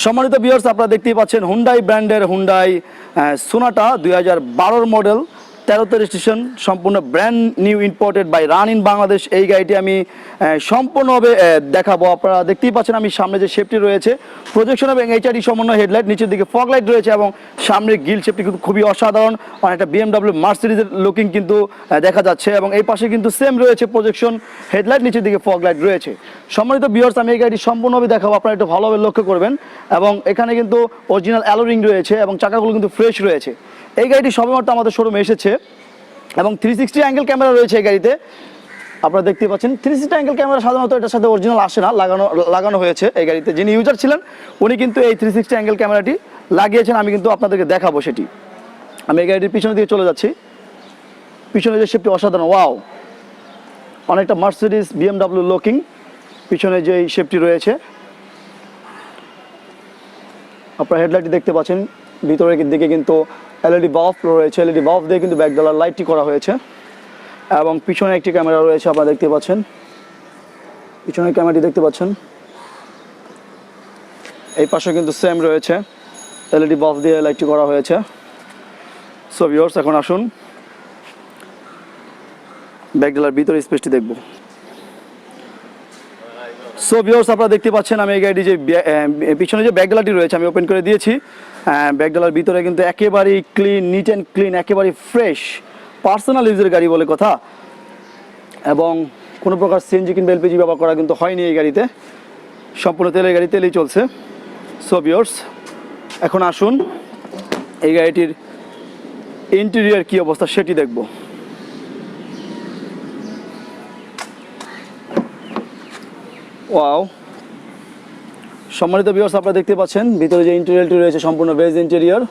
সম্মানিত ভিউয়ার্স, আপনারা দেখতেই পাচ্ছেন হুন্ডাই ব্র্যান্ডের হুন্ডাই সোনাটা 2012 মডেল, 13তে রেজিস্ট্রেশন, সম্পূর্ণ brand new imported by run in Bangladesh. এই গাড়িটি আমি সম্পূর্ণভাবে দেখাবো। আপনারা দেখতেই পাচ্ছেন আমি সামনে যে শেপটি রয়েছে প্রজেকশন এবং এইচআরডি সমন্বয় হেডলাইট, নিচের দিকে ফগ লাইট রয়েছে এবং সামনের গিল শেপটি কিন্তু খুবই অসাধারণ, অনেকটা বিএমডব্লিউ মার্সিডিজের লুকিং কিন্তু দেখা যাচ্ছে। এবং এই পাশে কিন্তু সেম রয়েছে প্রজেকশন হেডলাইট, নিচের দিকে ফগ লাইট রয়েছে। সম্মানিত ভিউয়ার্স, আমি এই গাড়িটি সম্পূর্ণভাবে দেখাবো, আপনারা একটু ভালোভাবে লক্ষ্য করবেন। এবং এখানে কিন্তু অরিজিনাল অ্যালোরিং রয়েছে এবং চাকাগুলো কিন্তু ফ্রেশ রয়েছে। এই গাড়িটি সবেমাত্র আমাদের শোরুমে এসেছে এবং 360 অ্যাঙ্গেল ক্যামেরা রয়েছে এই গাড়িতে। আপনারা দেখতে পাচ্ছেন 360 অ্যাঙ্গেল ক্যামেরা সাধারণত এটার সাথে অরিজিনাল আসে না, লাগানো হয়েছে এই গাড়িতে। যিনি ইউজার ছিলেন উনি কিন্তু এই 360 অ্যাঙ্গেল ক্যামেরাটি লাগিয়েছেন। আমি কিন্তু আপনাদেরকে দেখাবো সেটি। আমি এই গাড়িটির পিছনে দিয়ে চলে যাচ্ছি। পিছনে যে শেপটি অসাধারণ, ওয়াও, অনেকটা মার্সিডিজ বিএমডব্লিউ লুকিং পিছনে যে শেপটি রয়েছে। আপনারা হেডলাইটটি দেখতে পাচ্ছেন, ভিতরের দিকে কিন্তু এলইডি বাল্ব রয়েছে, এলইডি বাল্ব দিয়ে কিন্তু ব্যাকডালার লাইটটি করা হয়েছে। এবং পিছনে একটি ক্যামেরা রয়েছে, আপনারা দেখতে পাচ্ছেন, পিছনের ক্যামেরাটি দেখতে পাচ্ছেন। এই পাশে কিন্তু সেম রয়েছে, এলইডি বাল্ব দিয়ে লাইটটি করা হয়েছে। সো ভিউয়ার্স, এখন আসুন ব্যাকডালার ভিতরে স্পেসটি দেখব। সো ভিউয়ার্স, আপনারা দেখতে পাচ্ছেন আমি এই গাড়িটি যে পিছনে যে ব্যাকডালাটি রয়েছে আমি ওপেন করে দিয়েছি। ব্যাকডালার ভিতরে কিন্তু একেবারেই ক্লিন, নিট অ্যান্ড ক্লিন, একেবারেই ফ্রেশ, পার্সোনাল ইউজের গাড়ি বলে কথা। এবং কোনো প্রকার সিএনজি কিংবা এলপিজি ব্যবহার করা কিন্তু হয়নি এই গাড়িতে, সম্পূর্ণ তেলের গাড়ি, তেলেই চলছে। সো ভিউয়ার্স, এখন আসুন এই গাড়িটির ইন্টেরিয়র কী অবস্থা সেটি দেখব। ওয়াও, সম্মানিত ভিউয়ার্স, আপনারা দেখতে পাচ্ছেন ভিতরে যে ইন্টেরিয়রটি রয়েছে সম্পূর্ণ বেজ ইন্টেরিয়র।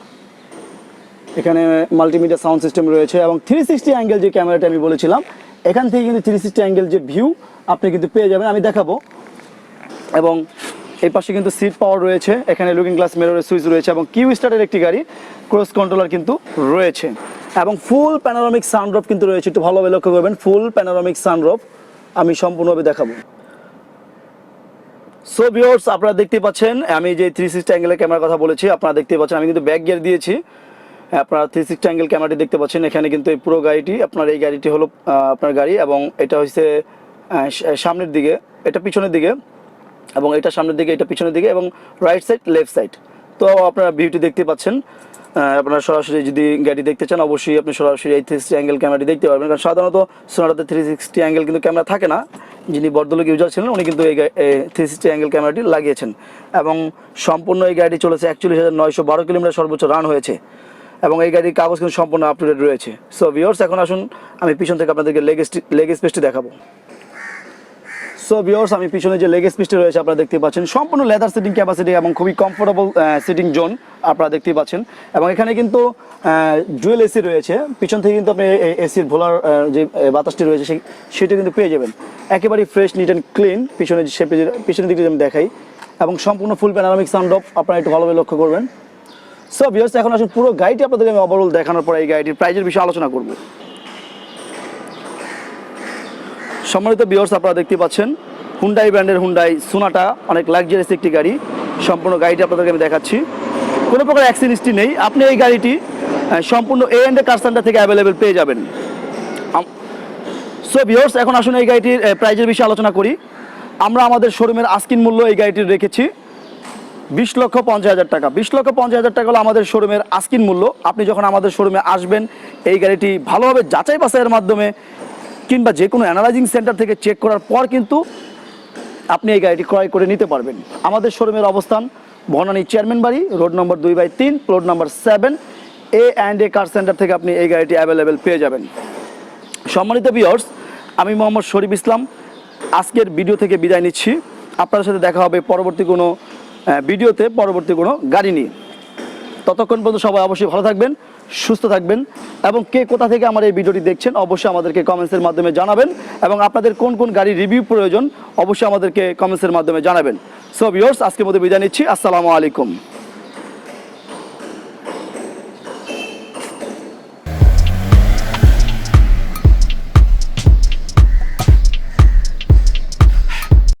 এখানে মাল্টিমিডিয়া সাউন্ড সিস্টেম রয়েছে এবং 360 অ্যাঙ্গেল যে ক্যামেরাটা আমি বলেছিলাম, এখান থেকে কিন্তু 360 অ্যাঙ্গেল যে ভিউ আপনি কিন্তু পেয়ে যাবেন, আমি দেখাবো। এবং এই পাশে কিন্তু সিট পাওয়ার রয়েছে, এখানে লুকিং গ্লাস মিররের সুইচ রয়েছে এবং কিউ স্টার্টের একটি গাড়ি, ক্রস কন্ট্রোলার কিন্তু রয়েছে এবং ফুল প্যানোরামিক সানরুফ কিন্তু রয়েছে। একটু ভালোভাবে লক্ষ্য করবেন, ফুল প্যানোরামিক সানরুফ আমি সম্পূর্ণভাবে দেখাবো। সো ভিউয়ার্স, আপনারা দেখতে পাচ্ছেন আমি যে 360 অ্যাঙ্গেলের ক্যামেরার কথা বলেছি, আপনারা দেখতে পাচ্ছেন আমি কিন্তু ব্যাক গিয়ার দিয়েছি। আপনারা 360 অ্যাঙ্গেল ক্যামেরাটি দেখতে পাচ্ছেন। এখানে কিন্তু এই পুরো গাড়িটি, আপনার এই গাড়িটি হলো আপনার গাড়ি এবং এটা হচ্ছে সামনের দিকে, এটা পিছনের দিকে, এবং এটা সামনের দিকে, এটা পিছনের দিকে, এবং রাইট সাইড লেফট সাইড। তো আপনারা ভিউটি দেখতে পাচ্ছেন। আপনারা সরাসরি যদি গাড়ি দেখতে চান অবশ্যই আপনি সরাসরি এই 360 অ্যাঙ্গেল ক্যামেরাটি দেখতে পারবেন, কারণ সাধারণত সোনাটাতে 360 অ্যাঙ্গেল কিন্তু ক্যামেরা থাকে না। যিনি বর্ধলোক ইউজার ছিলেন উনি কিন্তু এই 360 অ্যাঙ্গেল ক্যামেরাটি লাগিয়েছেন এবং সম্পূর্ণ এই গাড়ি চলেছে 41,912 কিলোমিটার সর্বোচ্চ রান হয়েছে এবং এই গাড়ির কাগজ কিন্তু সম্পূর্ণ আপ টু ডেট রয়েছে। সো ভিউয়ার্স, এখন আসুন আমি পিছন থেকে আপনাদেরকে লেগ স্পেসটি দেখাবো। সো ভিউয়ার্স, আমি পিছনে যে লেগ স্পেসটি রয়েছে আপনারা দেখতে পাচ্ছেন, সম্পূর্ণ লেদার সিটিং ক্যাপাসিটি এবং খুবই কমফোর্টেবল সিটিং জোন আপনারা দেখতেই পাচ্ছেন। এবং এখানে কিন্তু ডুয়েল এসি রয়েছে, পিছন থেকে কিন্তু আপনি এসির ভোলার যে বাতাসটি রয়েছে সেটা কিন্তু পেয়ে যাবেন। একেবারেই ফ্রেশ, নিট অ্যান্ড ক্লিন পিছনে পিছনের দিকটি আমি দেখাই এবং সম্পূর্ণ ফুল প্যানোরামিক সানরুফ আপনারা একটু ভালোভাবে লক্ষ্য করবেন। সো ভিউয়ার্স, এখন আসুন পুরো গাড়িটি আপনাদেরকে আমি ওভারঅল দেখানোর পর এই গাড়িটির প্রাইজের বিষয়ে আলোচনা করব। সম্মানিত ভিউয়ার্স, আপনারা দেখতে পাচ্ছেন হুন্ডাই ব্র্যান্ডের হুন্ডাই সোনাটা, অনেক লাক্সারিয়াস একটি গাড়ি। সম্পূর্ণ গাড়িটি আপনাদেরকে আমি দেখাচ্ছি, কোনো প্রকার অ্যাক্সিডেন্ট হিস্ট্রি নেই। আপনি এই গাড়িটি সম্পূর্ণ A&A কার সেন্টার থেকে অ্যাভেলেবেল পেয়ে যাবেন। সো ভিউয়ার্স, এখন আসুন এই গাড়িটির প্রাইজের বিষয়ে আলোচনা করি। আমরা আমাদের শোরুমের আস্কিন মূল্য এই গাড়িটির রেখেছি 20,50,000 টাকা। 20,50,000 টাকা হলো আমাদের শোরুমের আস্কিন মূল্য। আপনি যখন আমাদের শোরুমে আসবেন এই গাড়িটি ভালোভাবে যাচাই বাছাইয়ের মাধ্যমে কিংবা যে কোনো অ্যানালাইজিং সেন্টার থেকে চেক করার পর কিন্তু আপনি এই গাড়িটি ক্রয় করে নিতে পারবেন। আমাদের শোরুমের অবস্থান বনানী চেয়ারম্যান বাড়ি, রোড নম্বর 2/3, প্লট নম্বর 7, A&A কার সেন্টার থেকে আপনি এই গাড়িটি অ্যাভেলেবেল পেয়ে যাবেন। সম্মানিত ভিউয়ার্স, আমি মোহাম্মদ শরীফ ইসলাম আজকের ভিডিও থেকে বিদায় নিচ্ছি। আপনাদের সাথে দেখা হবে পরবর্তী কোনো ভিডিওতে, পরবর্তী কোনো গাড়ি নিয়ে। ততক্ষণ পর্যন্ত সবাই অবশ্যই ভালো থাকবেন, সুস্থ থাকবেন এবং কে কোথা থেকে আমার এই ভিডিওটি দেখছেন অবশ্যই আমাদেরকে কমেন্টসের মাধ্যমে জানাবেন এবং আপনাদের কোন কোন গাড়ির রিভিউ প্রয়োজন অবশ্যই আমাদেরকে কমেন্টসের মাধ্যমে জানাবেন। সো ভিউয়ার্স, আজকের মতো বিদায় নিচ্ছি। আসসালামু আলাইকুম।